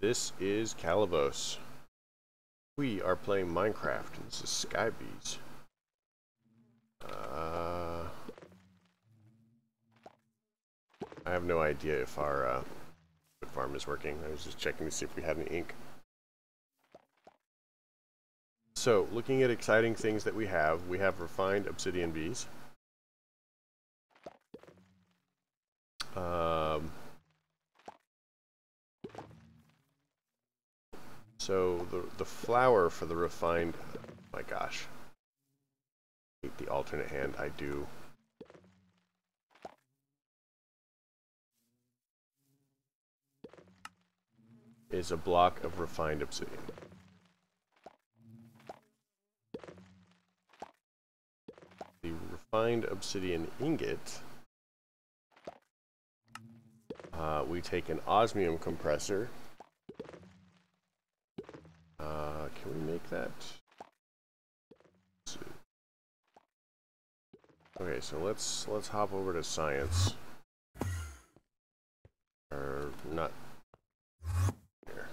This is Calavos. We are playing Minecraft, and this is Skybees. I have no idea if our wood farm is working. I was just checking to see if we had any ink. So, looking at exciting things that we have refined obsidian bees. So the flour for the refined, oh my gosh, I hate the alternate hand, I do. Is a block of refined obsidian. The refined obsidian ingot, we take an osmium compressor. Can we make that? Okay, so let's hop over to science. Or not here.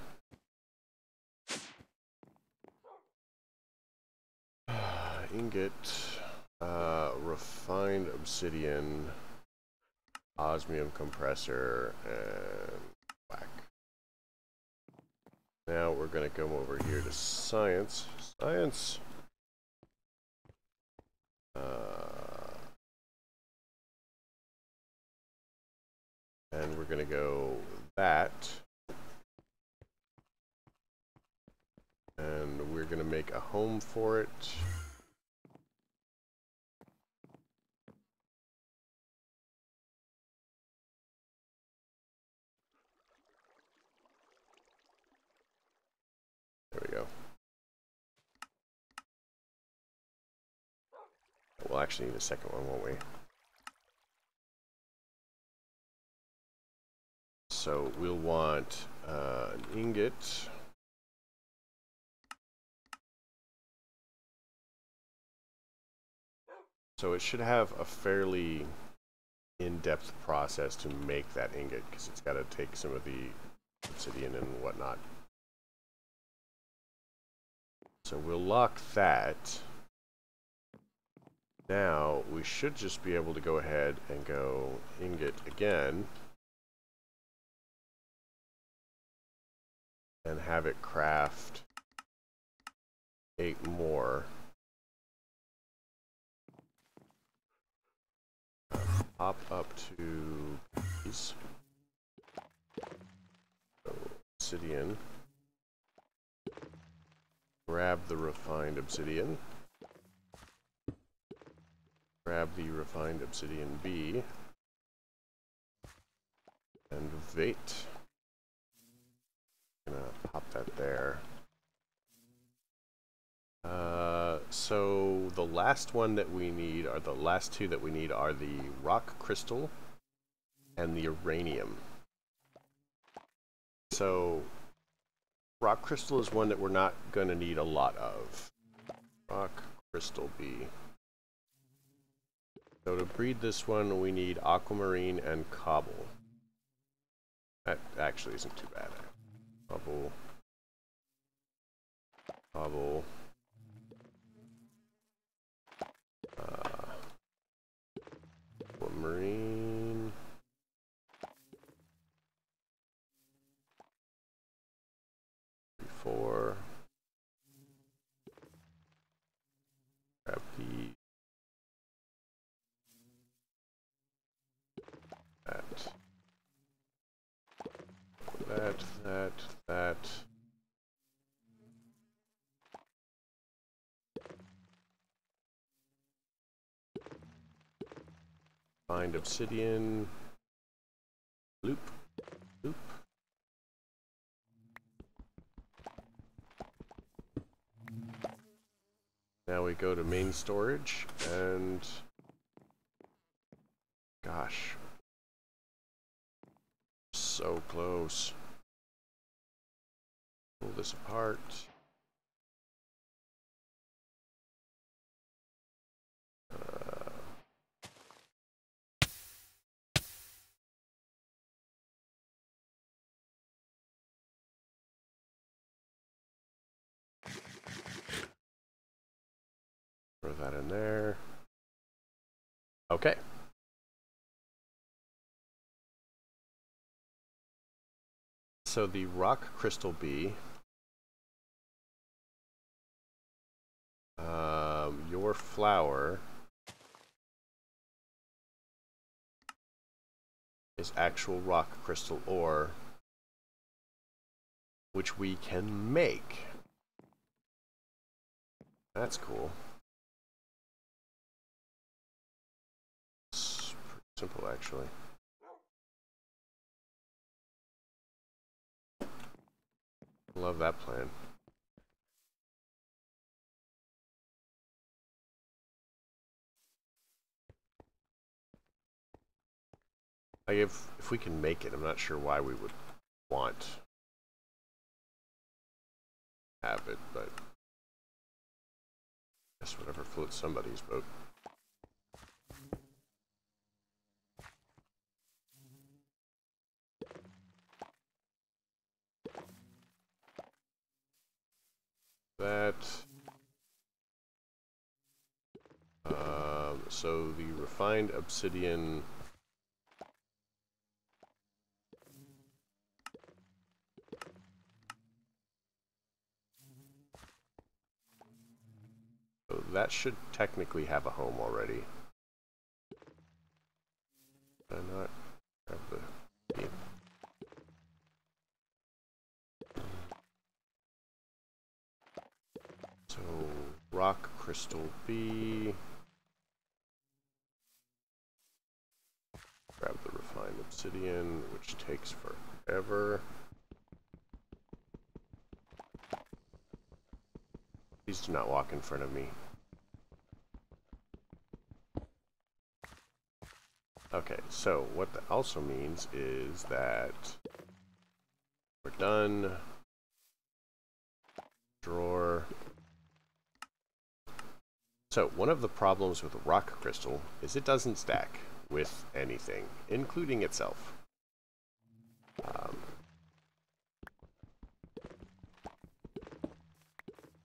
Ingot, refined obsidian, osmium compressor, and whack. Now we're going to come over here to science. Science! And we're going to go that. And we're going to make a home for it. There we go. We'll actually need a second one, won't we? So we'll want an ingot. So it should have a fairly in-depth process to make that ingot, because it's got to take some of the obsidian and whatnot. So we'll lock that. Now we should just be able to go ahead and go ingot again. And have it craft 8 more. Hop up to these. So, obsidian. Grab the refined obsidian. Grab the refined obsidian bee. And wait. Gonna pop that there. So the last one that we need, or the last two that we need, are the rock crystal and the uranium. So rock crystal is one that we're not going to need a lot of. Rock crystal bee. So to breed this one, we need aquamarine and cobble. That actually isn't too bad. Cobble. Cobble. Aquamarine. Four. Grab the that. Find obsidian. Loop. Loop. Now we go to main storage and gosh. So close. Pull this apart. that in there. Okay. So the rock crystal bee, your flower is actual rock crystal ore, which we can make. That's cool. It's pretty simple, actually. Love that plan. Like if we can make it, I'm not sure why we would want to have it, but I guess whatever floats somebody's boat. That. So the refined obsidian. So that should technically have a home already. Did I not have the key? So rock crystal bee. Grab the refined obsidian, which takes forever. Please do not walk in front of me. Okay, so what that also means is that we're done. Drawer. So one of the problems with rock crystal is it doesn't stack with anything, including itself.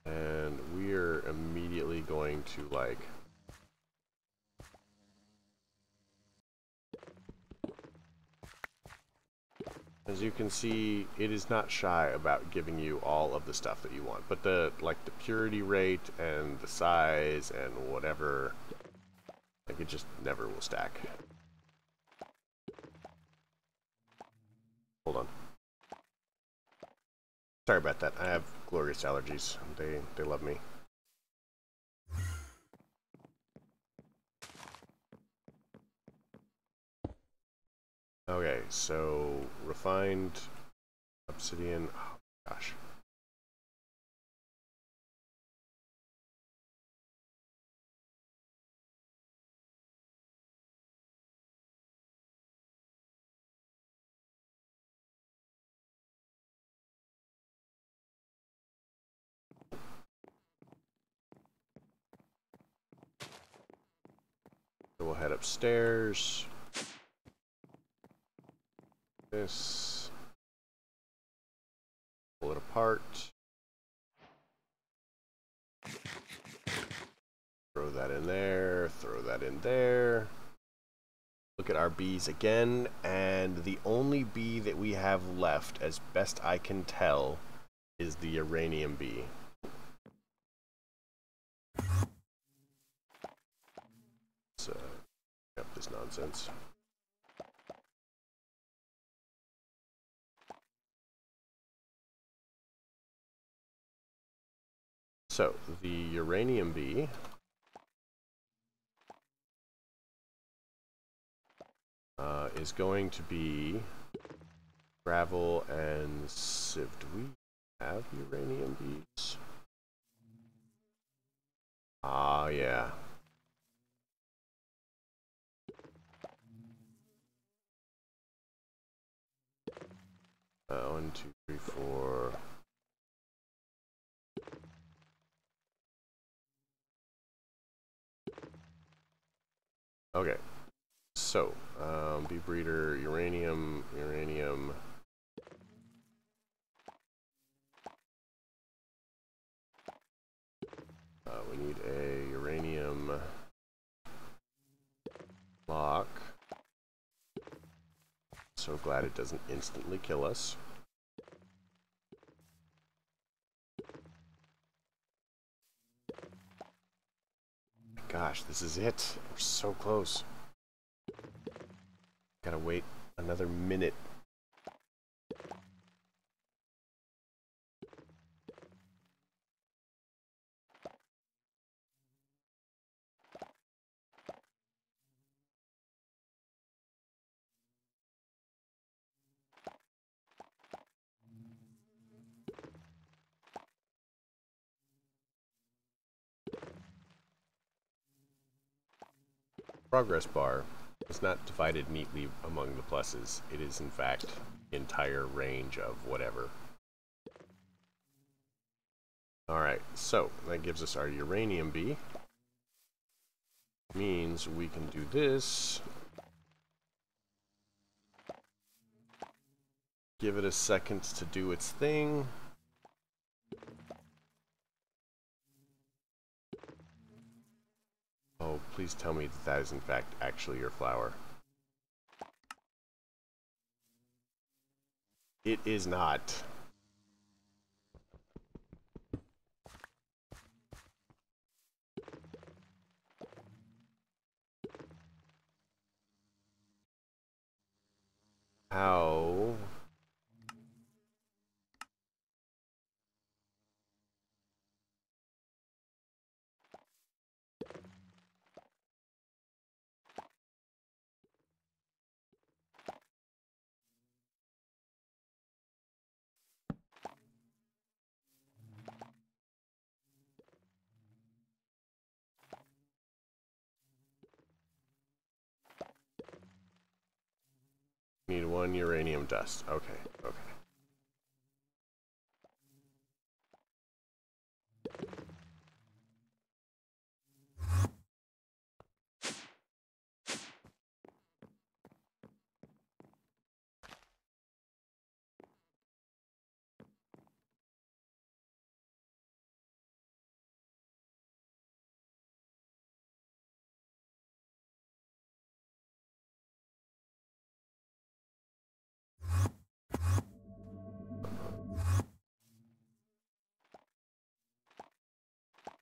And we're immediately going to like as you can see, it is not shy about giving you all of the stuff that you want, but the purity rate and the size and whatever, like it just never will stack. Hold on. Sorry about that. I have glorious allergies. They love me. Okay, so refined obsidian. Oh gosh. So we'll head upstairs. This. Pull it apart. Throw that in there. Throw that in there. Look at our bees again, and the only bee that we have left, as best I can tell, is the uranium bee. Let's up this nonsense. So, the uranium bee is going to be gravel and sieve. Do we have uranium bees? Ah, yeah. One, two, three, four. Okay. So, bee breeder, uranium. We need a uranium glad it doesn't instantly kill us. Gosh, this is it. We're so close. Gotta wait another minute. Progress bar is not divided neatly among the pluses. It is, in fact, the entire range of whatever. Alright, so that gives us our Uranium Bee. Means we can do this. Give it a second to do its thing. Oh, please tell me that that is in fact actually your flower. It is not. How? Need one uranium dust. Okay, okay.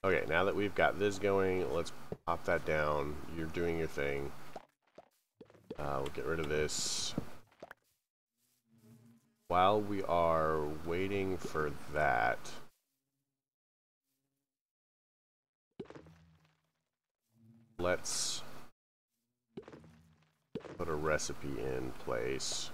Okay, now that we've got this going, let's pop that down. You're doing your thing. We'll get rid of this. While we are waiting for that, let's put a recipe in place.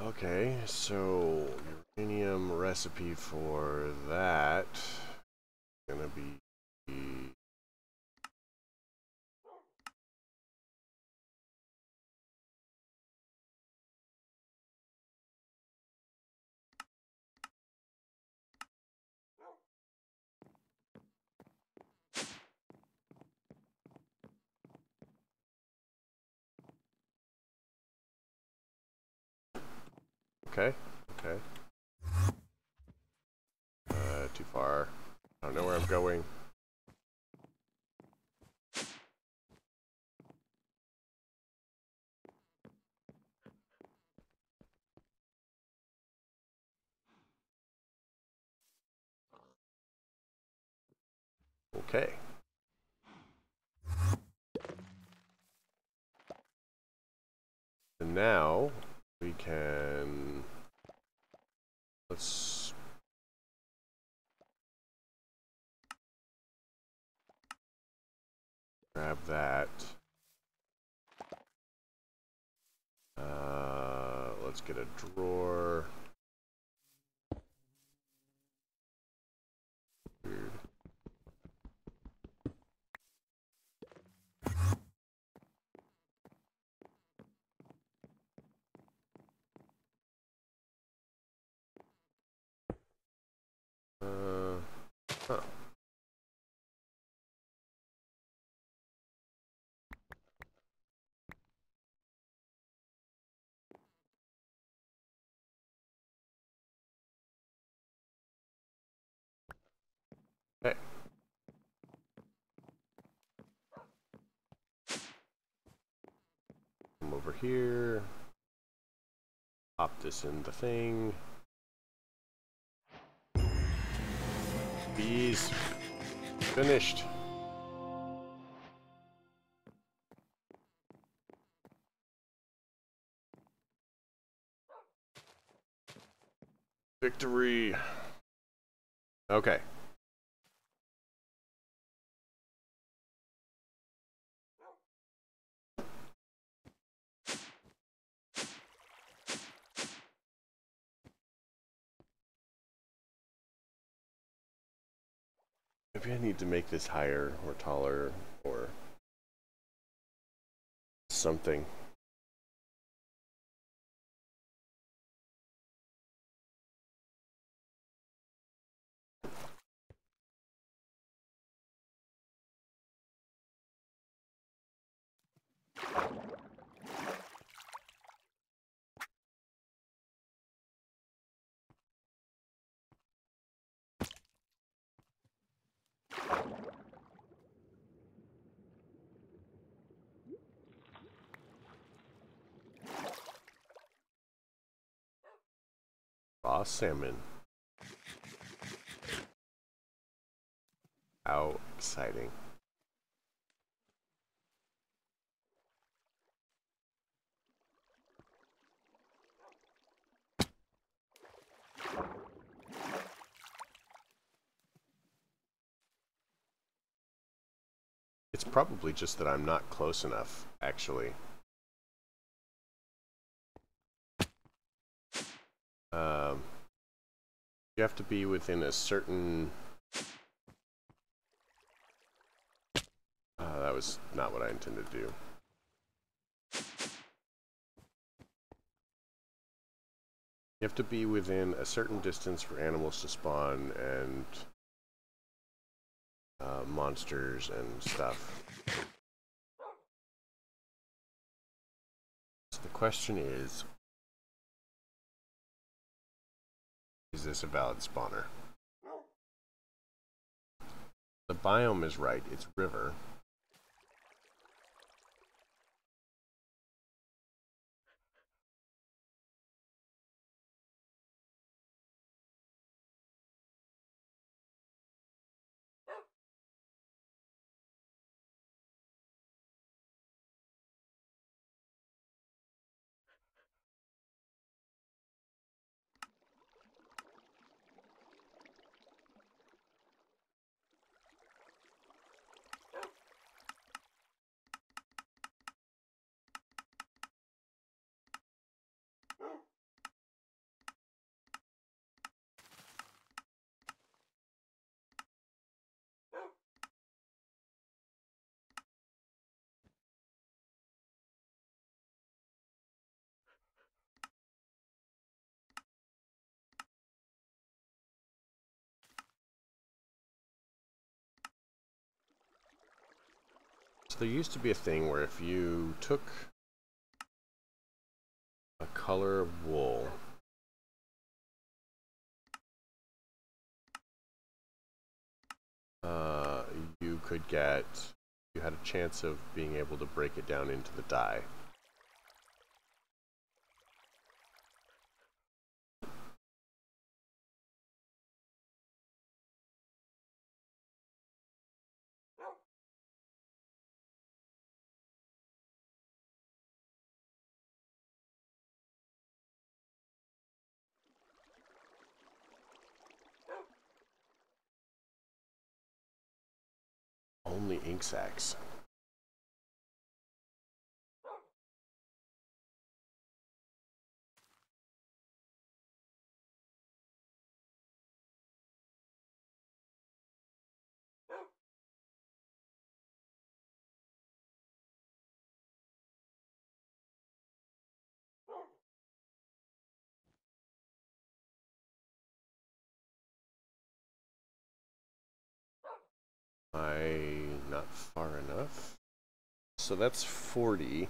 Okay, so uranium recipe for that gonna be okay, okay. Too far. I don't know where I'm going. Okay. And now we can, let's grab that. Let's get a drawer. Weird. here. Pop this in the thing. Bees. Finished. Victory. Okay. Maybe I need to make this higher or taller or something. Raw salmon. How exciting. It's probably just that I'm not close enough, actually. You have to be within a certain... that was not what I intended to do. You have to be within a certain distance for animals to spawn and monsters and stuff. So the question is this a valid spawner? The biome is right, it's river. There used to be a thing where if you took a color of wool you had a chance of being able to break it down into the dye. Only ink sacs. Not far enough. So that's 40.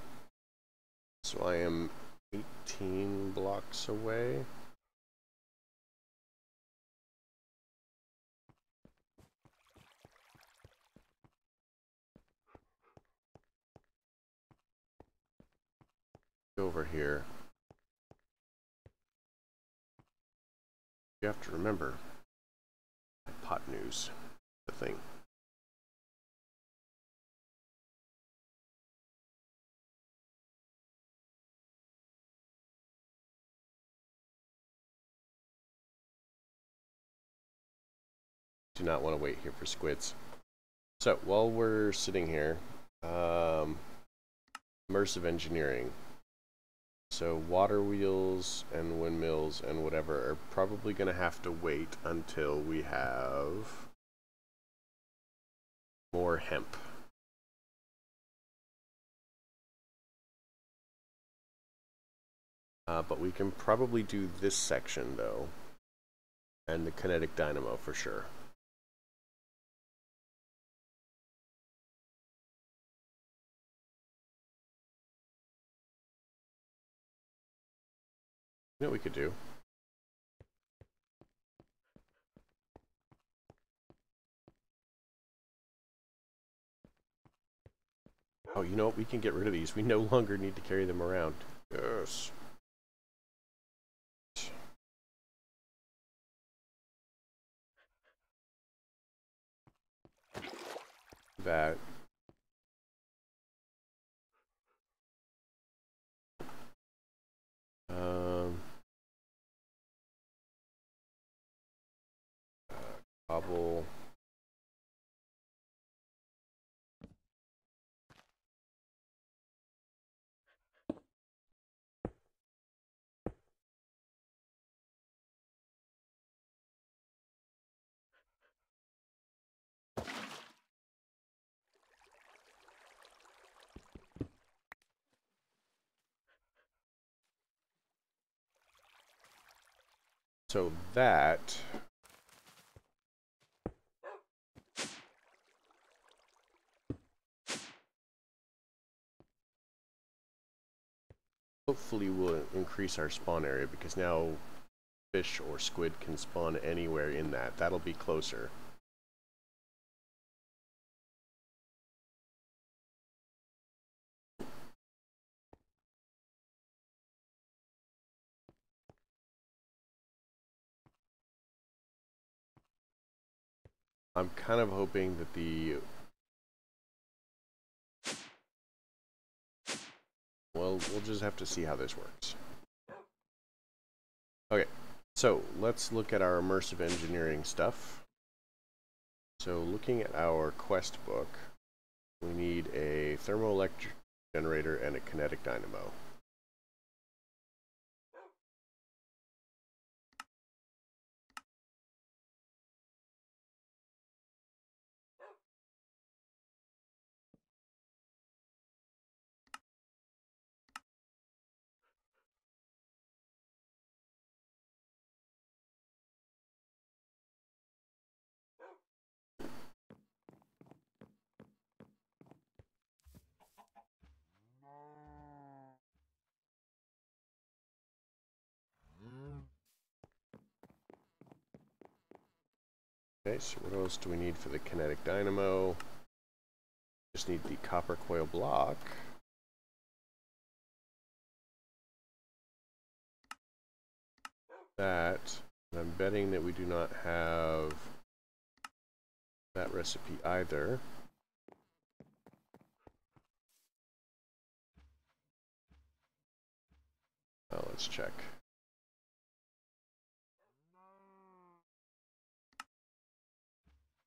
So I am 18 blocks away. Go over here. You have to remember, hypotenuse, the thing. Do not want to wait here for squids. So while we're sitting here, immersive engineering. So water wheels and windmills and whatever are probably going to have to wait until we have more hemp. But we can probably do this section though, and the kinetic dynamo for sure. You know what we could do? Oh, you know what? We can get rid of these. We no longer need to carry them around. Yes. That. Cobble. So that hopefully will increase our spawn area, because now fish or squid can spawn anywhere in that. That'll be closer. I'm kind of hoping that well, we'll just have to see how this works. Okay, so let's look at our immersive engineering stuff. So looking at our quest book, we need a thermoelectric generator and a kinetic dynamo. Okay, so what else do we need for the kinetic dynamo? Just need the copper coil block. That, and I'm betting that we do not have that recipe either. Oh, let's check.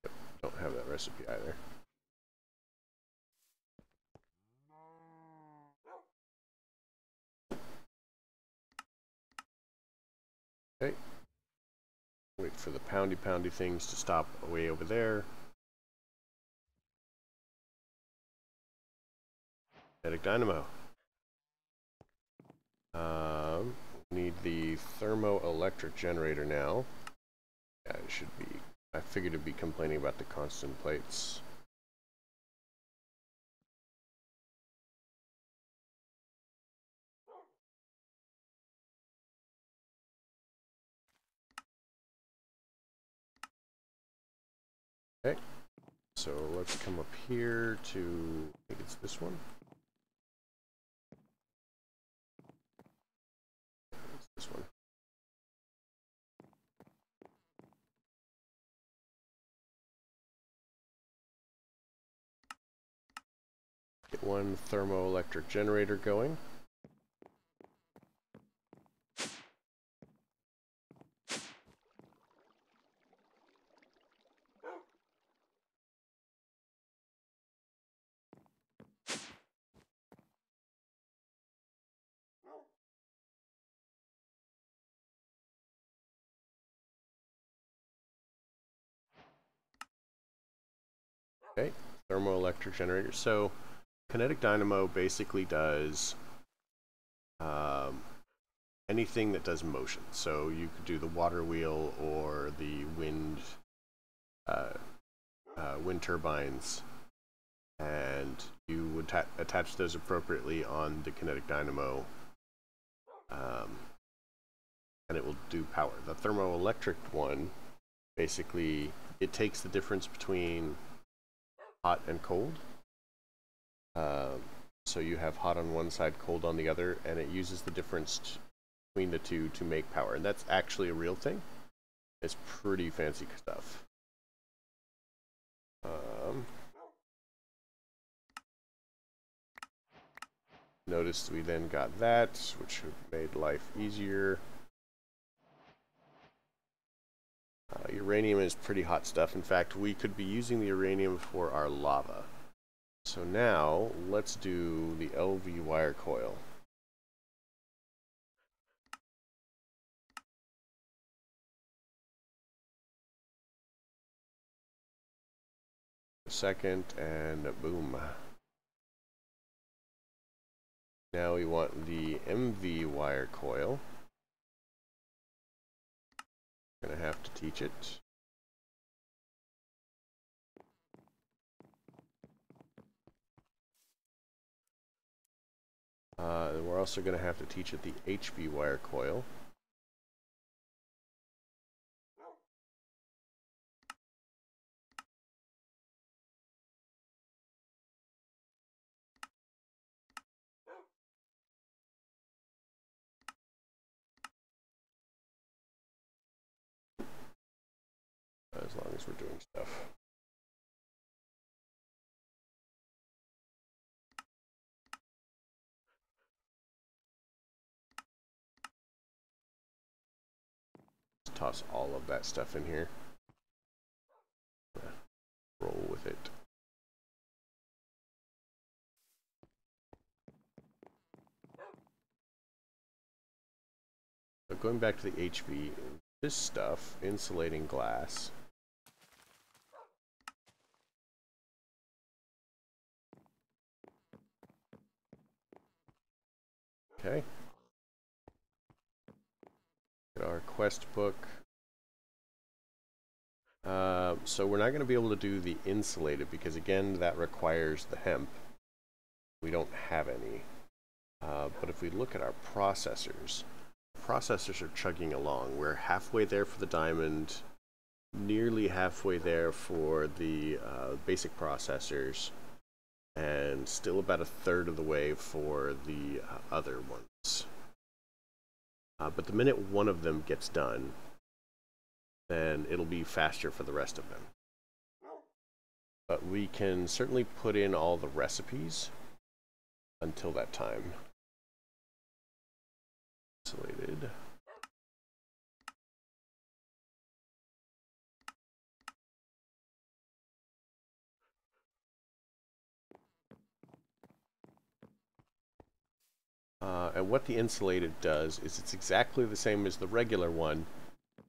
Yep, don't have that recipe either. Okay. Wait for the poundy things to stop way over there. Kinetic dynamo. Need the Thermoelectric Generator now. Yeah, it should be. I figured it'd be complaining about the constant plates. Okay, so let's come up here to, I think it's this one. This one. Get one thermoelectric generator going. Okay, thermoelectric generator. So, kinetic dynamo basically does anything that does motion. So you could do the water wheel or the wind turbines, and you would attach those appropriately on the kinetic dynamo, and it will do power. The thermoelectric one, basically, it takes the difference between hot and cold. So you have hot on one side, cold on the other, and it uses the difference between the two to make power. And that's actually a real thing. It's pretty fancy stuff. Notice we then got that, which made life easier. Uranium is pretty hot stuff. In fact, we could be using the uranium for our lava. So now, let's do the LV wire coil. Second, and boom. Now we want the MV wire coil. Gonna have to teach it. We're also gonna have to teach it the HV wire coil. As long as we're doing stuff. Let's toss all of that stuff in here. Roll with it. So going back to the HV, this stuff, insulating glass. Okay. Get our quest book. So we're not going to be able to do the insulated because, again, that requires the hemp. We don't have any. But if we look at our processors are chugging along. We're halfway there for the diamond, nearly halfway there for the basic processors, and still about a third of the way for the other ones. But the minute one of them gets done, then it'll be faster for the rest of them. But we can certainly put in all the recipes until that time. Insulated. And what the insulated does is it's exactly the same as the regular one,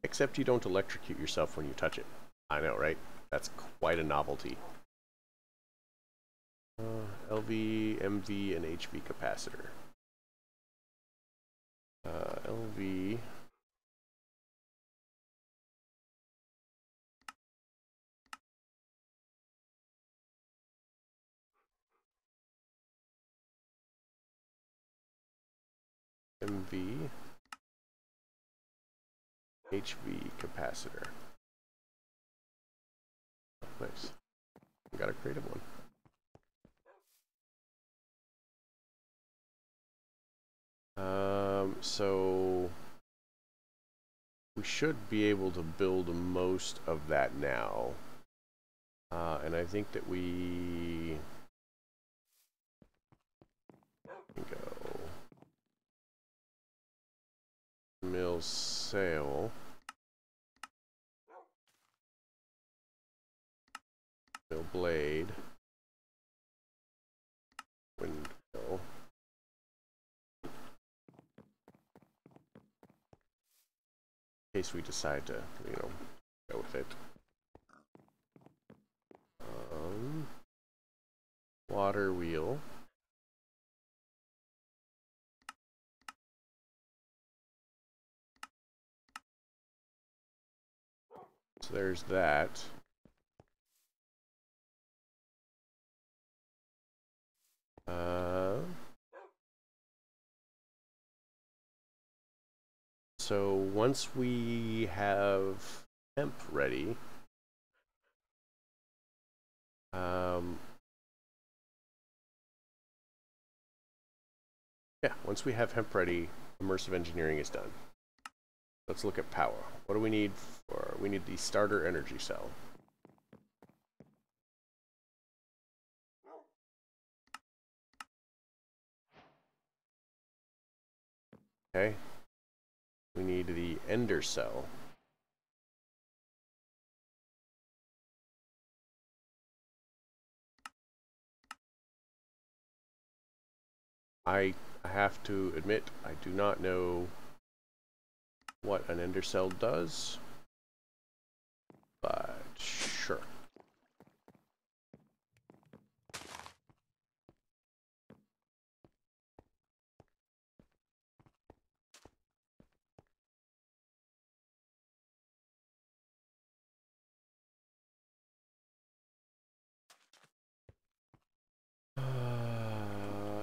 except you don't electrocute yourself when you touch it. I know, right? That's quite a novelty. LV, MV, and HV capacitor. LV. MV. HV capacitor. Oh, nice. We got a creative one. So we should be able to build most of that now. And I think that we can go mill sail, mill blade, windmill. In case we decide to, go with it. Water wheel. So there's that. So once we have hemp ready, yeah, once we have hemp ready, immersive engineering is done. Let's look at power. What do we need for? We need the starter energy cell. Okay. We need the ender cell. I have to admit, I do not know what an ender cell does, but sure.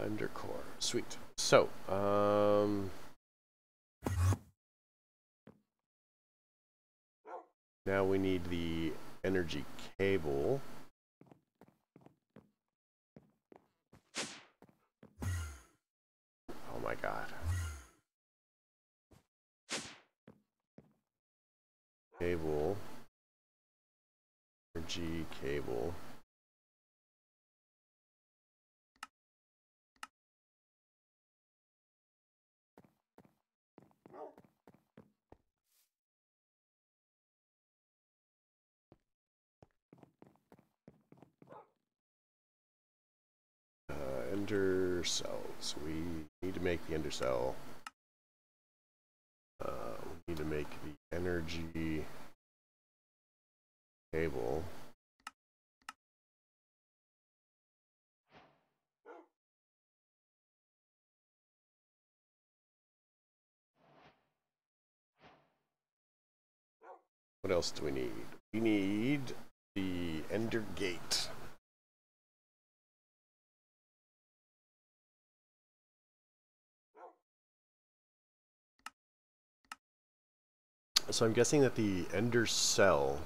Undercore. Sweet. So, now we need the energy cable. Oh my god. Cable. Energy cable. Ender cells. We need to make the ender cell. We need to make the energy cable. What else do we need? We need the ender gate. So I'm guessing that the ender cell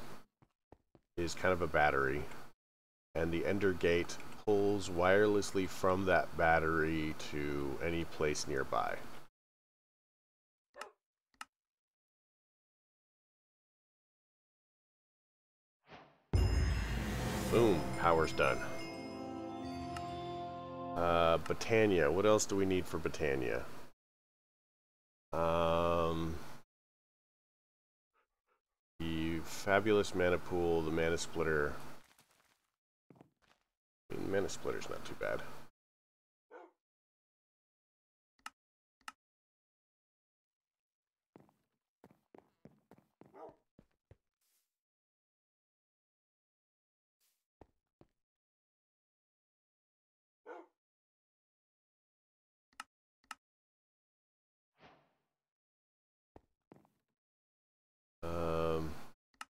is kind of a battery, and the ender gate pulls wirelessly from that battery to any place nearby. Boom, power's done. Botania, what else do we need for Botania? The fabulous mana pool, the mana splitter. I mean, mana splitter's not too bad.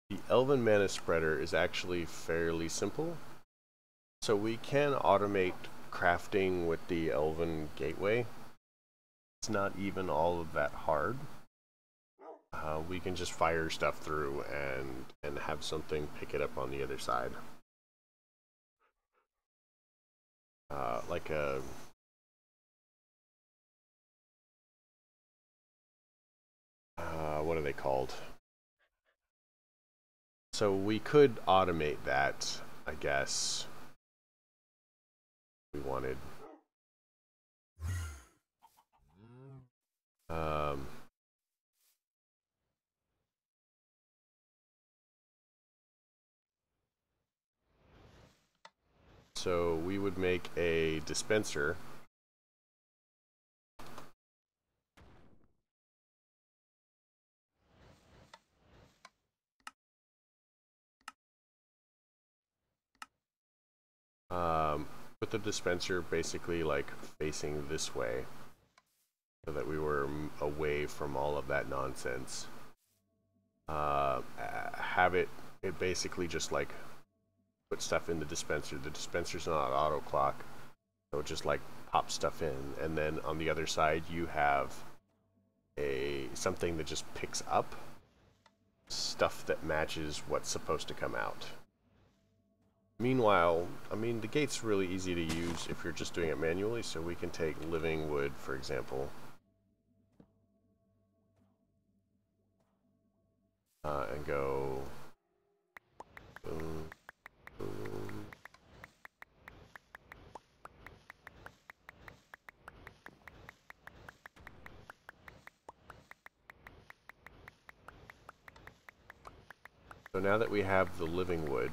The Elven mana spreader is actually fairly simple. So we can automate crafting with the Elven gateway. It's not even all of that hard. We can just fire stuff through and have something pick it up on the other side. Like a... what are they called? So we could automate that, I guess. We wanted. So we would make a dispenser. Put the dispenser basically like facing this way so that we were away from all of that nonsense. Have it basically just like put stuff in the dispenser. The dispenser's not auto clock, so it just like pops stuff in, and then on the other side you have something that just picks up stuff that matches what's supposed to come out. Meanwhile, I mean, the gate's really easy to use if you're just doing it manually, so we can take living wood, for example, and go boom, boom. So now that we have the living wood,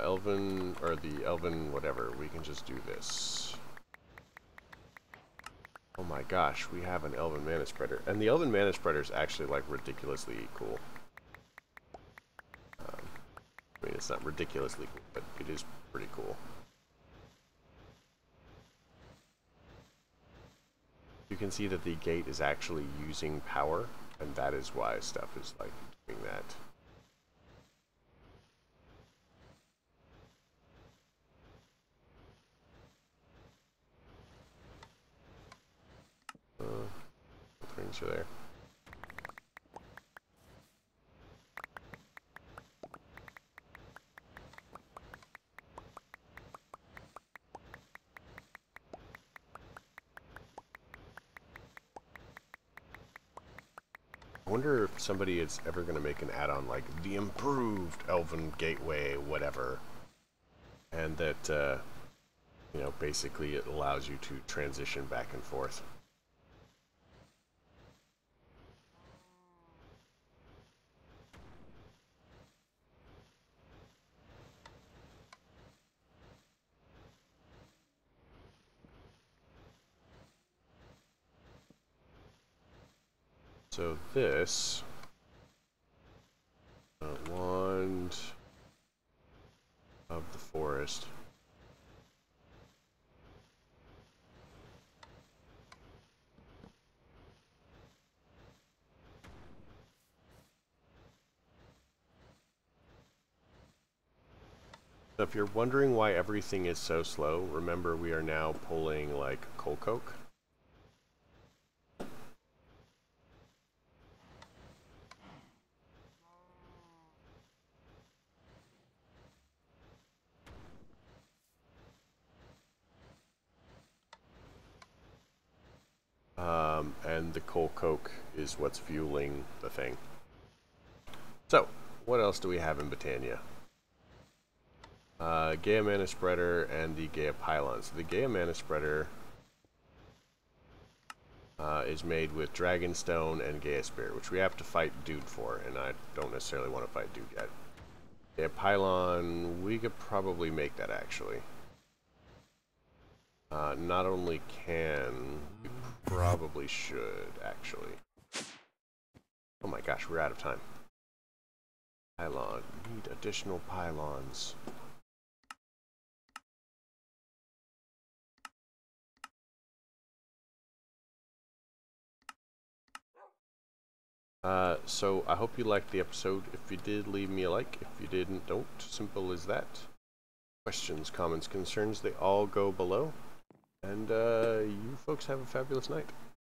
Elven, or the Elven whatever, we can just do this. Oh my gosh, we have an Elven mana spreader. And the Elven mana spreader is actually like ridiculously cool. I mean, it's not ridiculously cool, but it is pretty cool. You can see that the gate is actually using power, and that is why stuff is like doing that. Both rings are there. I wonder if somebody is ever going to make an add-on like the improved Elven Gateway, whatever, and that you know, basically it allows you to transition back and forth. So this wand of the forest. So if you're wondering why everything is so slow, remember we are now pulling like coal coke. And the coal coke is what's fueling the thing. So, what else do we have in Botania? Gaia Mana Spreader and the Gaia Pylon. So the Gaia Mana Spreader is made with Dragonstone and Gaia Spirit, which we have to fight Dude for, and I don't necessarily want to fight Dude yet. Gaia Pylon, we could probably make that actually. Not only can, we probably should actually. Oh my gosh, we're out of time. Pylon, need additional pylons. So I hope you liked the episode. If you did, leave me a like. If you didn't, don't. Simple as that. Questions, comments, concerns, they all go below. And you folks have a fabulous night.